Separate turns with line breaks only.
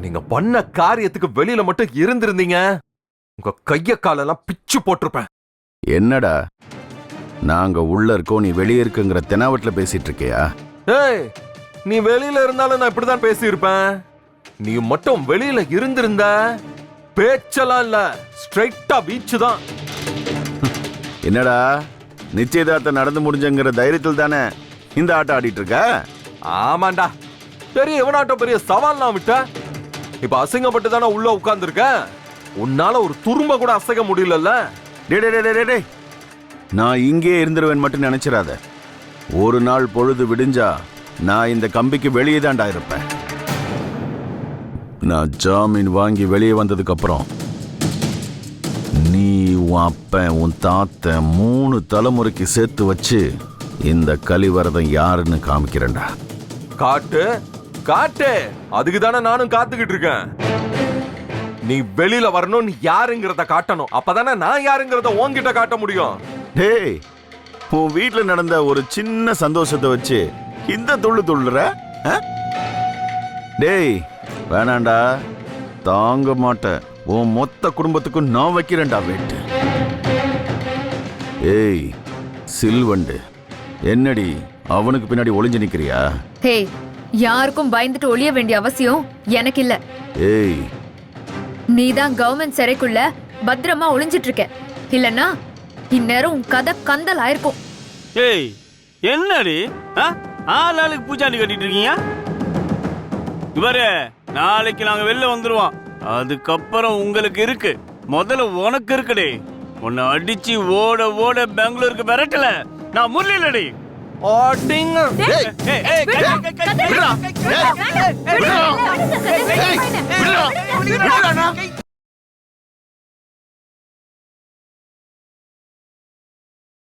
நீங்க பண்ண காரியத்துக்கு வெளியில மட்டும் இருந்திருந்தீங்க, உங்க கைய காலெல்லாம் பிச்சு போட்டிருப்பேன்.
என்னடா நாங்க உள்ள இருக்கோம், நீ வெளியே இருக்குங்கிற தெனாவட்ல பேசிட்டு இருக்கியா?
ஏய், நீ வெளியில இருந்தாலும் நான் இப்படிதான் பேசியிருப்பேன். நீ மட்டும் வெளியில இருந்திருந்த பேச்செல்லாம் இல்ல, ஸ்ட்ரைட்டா பீச் தான்.
என்னடா நிச்சயதார்த்தம் நடந்து முடிஞ்சங்கிற தைரியத்தில் தானே இந்த ஆட்டம் ஆடிட்டு இருக்க?
ஆமாண்டா, பெரிய இவனாட்டம் பெரிய சவால்லாம் விட்ட. இப்ப அசிங்கப்பட்டு தானே உள்ள உட்கார்ந்துருக்க. உன்னால ஒரு துரும்ப கூட அசைக்க முடியலல்ல.
டேய், நான் இங்கே இருந்துருவேன் மட்டும் நினைச்சிடாத. ஒரு நாள் பொழுது விடிஞ்சா நான் இந்த கம்பிக்கு வெளியே தான்டா இருப்பேன். நான் ஜாமீன் வாங்கி வெளியே வந்ததுக்கு அப்புறம் நீ, உன் அப்பன், உன் தாத்த 3 தலைமுறைக்கு சேர்த்து வச்சு இந்த கலிவரதம் யாருன்னு காமிக்கிறேன்டா.
காட்டு காட்டு, அதுக்கு தானே நானும் காத்துக்கிட்டு இருக்கேன். நீ வெளியில வரணும், யாருங்கிறத காட்டணும். அப்பதானே நான் யாருங்கிறத உன்கிட்ட காட்ட முடியும்.
டேய், உன் வீட்டுல நடந்த ஒரு சின்ன சந்தோஷத்தை வச்சு இந்த துள்ளுற? டேய் வேணாண்டா, தாங்க மாட்டேன். உன் மொத்த குடும்பத்துக்கும் நான் வைக்கிறேன்டா வெட்டு. ஏய் சில்வண்டு, என்னடி அவனுக்கு பின்னாடி ஒளிஞ்சு நிக்கிறியா?
ஹே, யாருக்கும் பயந்துட்டு ஒளிய வேண்டிய அவசியம் எனக்கு இல்ல.
ஏய்,
நீதான் கவர்மெண்ட் சிறைக்குள்ள பத்திரமா ஒளிஞ்சிட்டு இருக்க. இல்லன்னா இந்நேரம் உன் கதை கந்தல் ஆயிருக்கும்.
ஏய் என்னடி ஆளுக்கு பூச்சாண்டி கட்டிட்டு இருக்கீங்க? இவரே, நாளைக்கு நாங்க வெளில வந்துருவோம். அதுக்கப்புறம் உங்களுக்கு இருக்கு. முதல்ல உனக்கு இருக்குடே. உன்னை அடிச்சு ஓட ஓட பெங்களூருக்கு விரட்டல நான் முரளிலடி.
ஆட்டிங்க.
விடுடா.